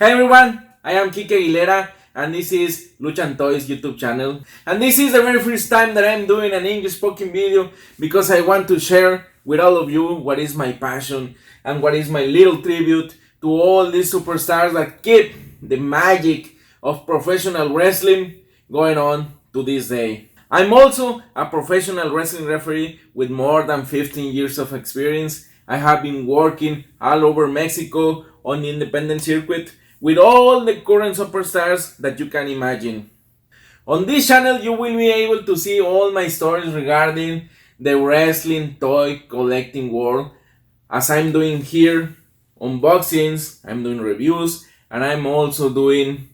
Hey everyone, I am Kike Aguilera and this is Lucha and Toys YouTube channel. And this is the very first time that I'm doing an English spoken video because I want to share with all of you what is my passion and what is my little tribute to all these superstars that keep the magic of professional wrestling going on to this day. I'm also a professional wrestling referee with more than 15 years of experience. I have been working all over Mexico on the independent circuit with all the current superstars that you can imagine. On this channel you will be able to see all my stories regarding the wrestling toy collecting world, as I'm doing here unboxings, I'm doing reviews, and I'm also doing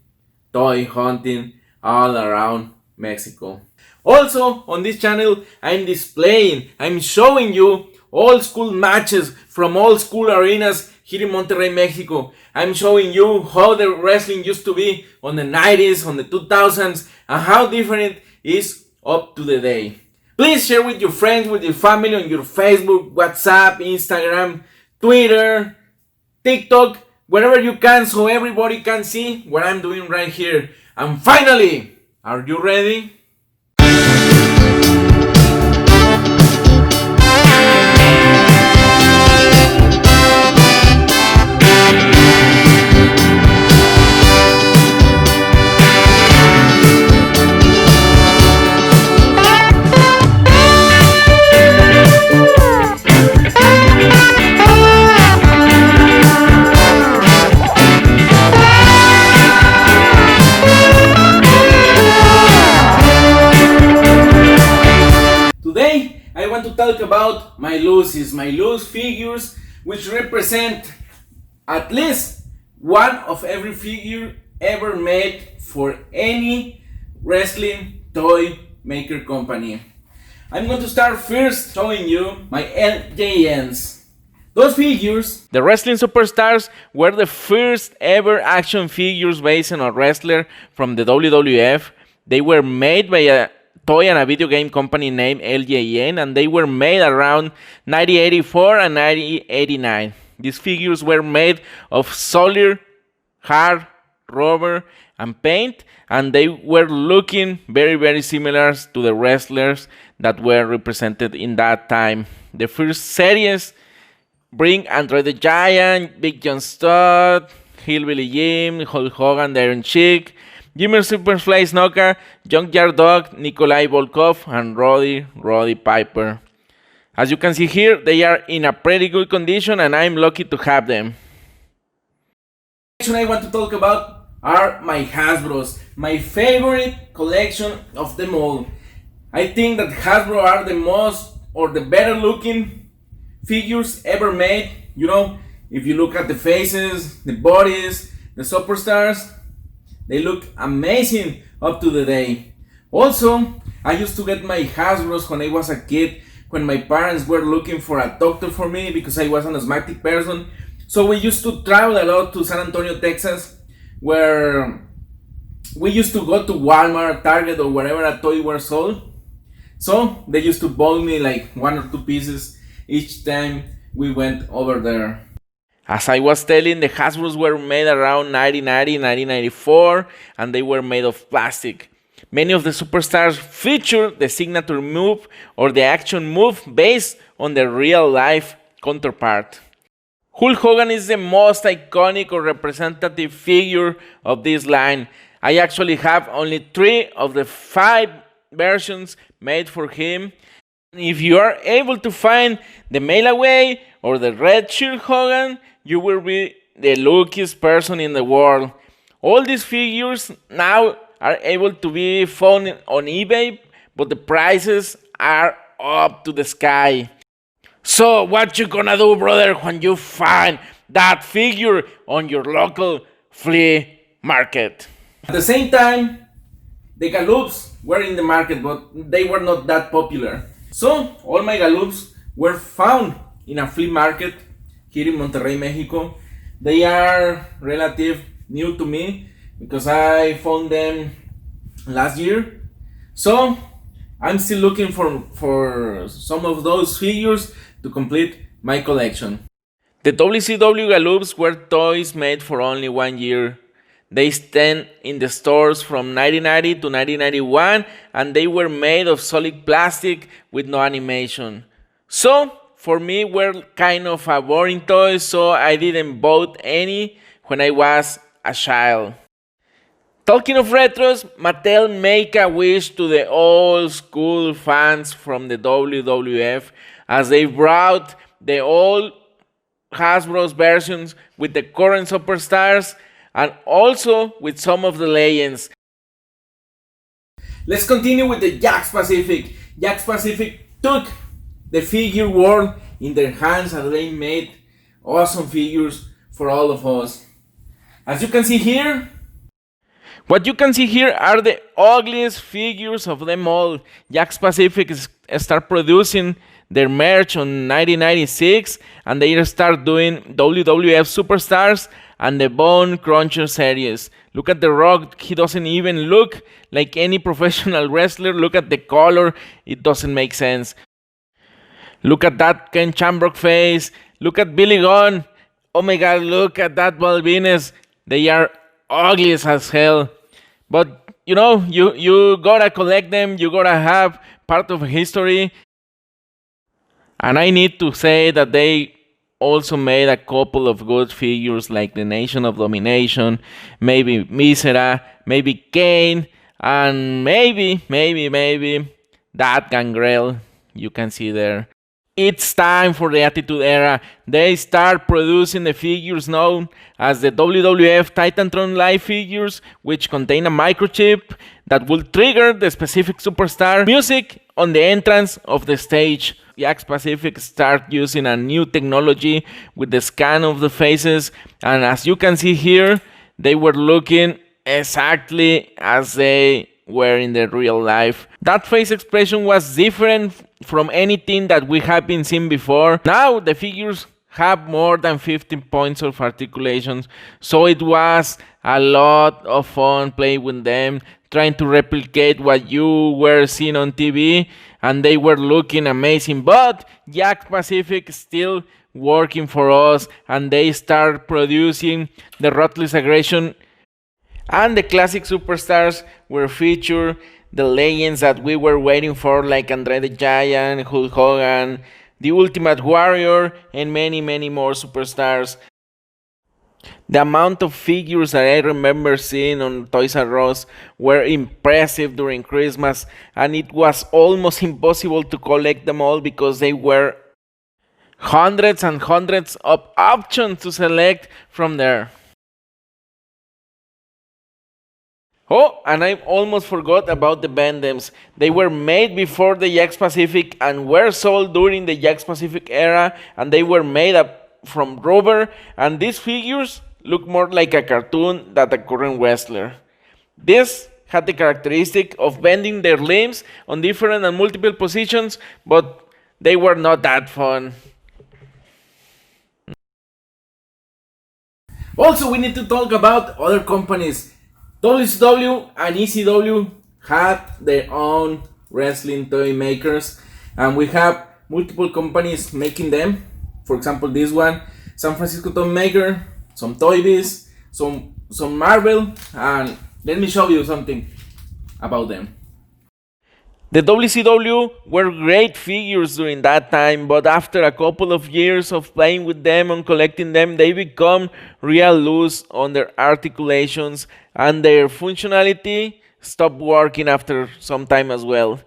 toy hunting all around Mexico. Also on this channel I'm showing you old school matches from old school arenas here in Monterrey, Mexico. I'm showing you how the wrestling used to be on the 90s, on the 2000s, and how different it is up to the day. Please share with your friends, with your family on your Facebook, WhatsApp, Instagram, Twitter, TikTok, wherever you can, so everybody can see what I'm doing right here. And finally, are you ready? Today, I want to talk about my loose figures, which represent at least one of every figure ever made for any wrestling toy maker company. I'm going to start first showing you my LJNs. Those figures, the wrestling superstars, were the first ever action figures based on a wrestler from the WWF. They were made by a toy and a video game company named LJN, and they were made around 1984 and 1989. These figures were made of solid, hard rubber and paint, and they were looking very similar to the wrestlers that were represented in that time. The first series bring Andre the Giant, Big John Studd, Hillbilly Jim, Hulk Hogan, the Iron Sheik, Jimmy Superfly Snuka, Junkyard Dog, Nikolai Volkov, and Roddy Piper. As you can see here, they are in a pretty good condition and I'm lucky to have them. The next I want to talk about are my Hasbros, my favorite collection of them all. I think that Hasbro are the most or the better looking figures ever made. You know, if you look at the faces, the bodies, the superstars, they look amazing up to the day. Also, I used to get my Hasbros when I was a kid, when my parents were looking for a doctor for me because I was an asthmatic person. So we used to travel a lot to San Antonio, Texas, where we used to go to Walmart, Target, or wherever a toy was sold. So they used to buy me like 1 or 2 pieces each time we went over there. As I was telling, the Hasbros were made around 1990, 1994, and they were made of plastic. Many of the superstars feature the signature move or the action move based on the real life counterpart. Hulk Hogan is the most iconic or representative figure of this line. I actually have only 3 of the 5 versions made for him. If you are able to find the mail away or the red shirt Hogan, you will be the luckiest person in the world. All these figures now are able to be found on eBay, but the prices are up to the sky. So what you gonna do, brother, when you find that figure on your local flea market? At the same time, the Galoops were in the market, but they were not that popular. So all my Galoops were found in a flea market here in Monterrey, Mexico. They are relative new to me because I found them last year. So I'm still looking for some of those figures to complete my collection. The WCW Galoops were toys made for only 1 year. They stand in the stores from 1990 to 1991 and they were made of solid plastic with no animation. So, for me, were kind of a boring toy, so I didn't bought any when I was a child. Talking of retros, Mattel make a wish to the old school fans from the WWF as they brought the old Hasbro's versions with the current superstars and also with some of the legends. Let's continue with the Jakks Pacific. Jakks Pacific took the figure world in their hands and they made awesome figures for all of us. As you can see here, what you can see here are the ugliest figures of them all. Jakks Pacific start producing their merch on 1996 and they start doing WWF Superstars and the Bone Cruncher series. Look at The Rock, he doesn't even look like any professional wrestler. Look at the color, it doesn't make sense. Look at that Ken Shamrock face. Look at Billy Gunn. Oh my god, look at that Balvines. They are ugly as hell. But you know, you gotta collect them, you gotta have part of history. And I need to say that they also made a couple of good figures like the Nation of Domination, maybe Misera, maybe Kane, and maybe that Gangrel you can see there. It's time for the Attitude Era. They start producing the figures known as the WWF Titantron Live figures, which contain a microchip that will trigger the specific superstar music on the entrance of the stage. Jakks Pacific start using a new technology with the scan of the faces, and as you can see here, they were looking exactly as they were in the real life. That face expression was different from anything that we have been seeing before. Now the figures have more than 15 points of articulations, so it was a lot of fun playing with them, trying to replicate what you were seeing on TV, and they were looking amazing. But Jakks Pacific still working for us, and they start producing the Ruthless Aggression, and the classic superstars were featured, the legends that we were waiting for, like Andre the Giant, Hulk Hogan, the Ultimate Warrior, and many more superstars. The amount of figures that I remember seeing on Toys R Us were impressive during Christmas, and it was almost impossible to collect them all because they were hundreds and hundreds of options to select from there. Oh, and I almost forgot about the Bandems. They were made before the Jakks Pacific and were sold during the Jakks Pacific era, and they were made up from rubber, and these figures look more like a cartoon than a current wrestler. This had the characteristic of bending their limbs on different and multiple positions, but they were not that fun. Also, we need to talk about other companies. WCW and ECW had their own wrestling toy makers, and we have multiple companies making them. For example, this one, San Francisco Toy Maker, some Toy Biz, some Marvel, and let me show you something about them. The WCW were great figures during that time, but after a couple of years of playing with them and collecting them, they become real loose on their articulations, and their functionality stopped working after some time as well.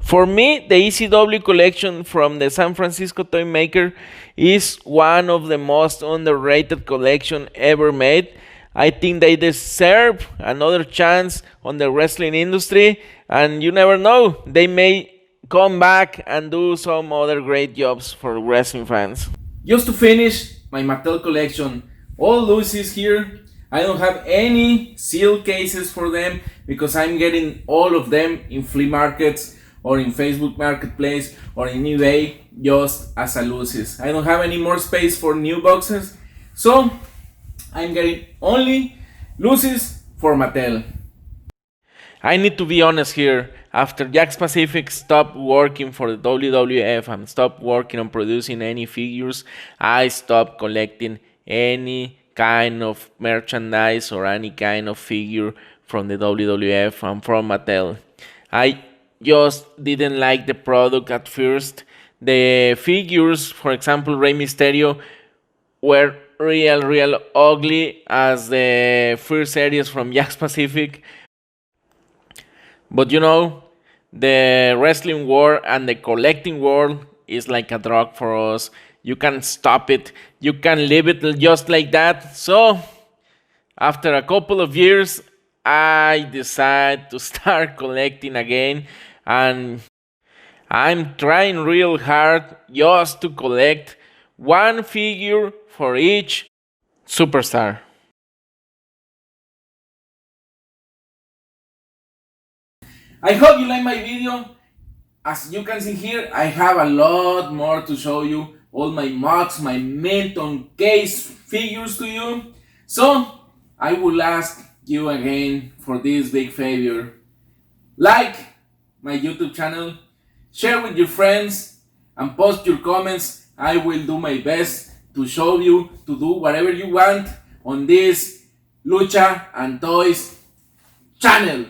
For me, the ECW collection from the San Francisco Toy Maker is one of the most underrated collection ever made. I think they deserve another chance on the wrestling industry, and you never know, they may come back and do some other great jobs for wrestling fans. Just to finish my Mattel collection, all Lucy's here. I don't have any sealed cases for them because I'm getting all of them in flea markets or in Facebook Marketplace or in eBay just as a Lucy's. I don't have any more space for new boxes, so I'm getting only Lucy's for Mattel. I need to be honest here. After Jakks Pacific stopped working for the WWF and stopped working on producing any figures, I stopped collecting any kind of merchandise or any kind of figure from the WWF and from Mattel. I just didn't like the product at first. The figures, for example, Rey Mysterio, were real ugly as the first series from Jakks Pacific. But the wrestling world and the collecting world is like a drug for us. You can stop it. You can leave it just like that. So, after a couple of years, I decided to start collecting again. And I'm trying real hard just to collect one figure for each superstar. I hope you like my video. As you can see here, I have a lot more to show you. All my mugs, my Milton case figures to you. So, I will ask you again for this big favor. Like my YouTube channel, share with your friends, and post your comments. I will do my best to show you, to do whatever you want on this Lucha and Toys channel.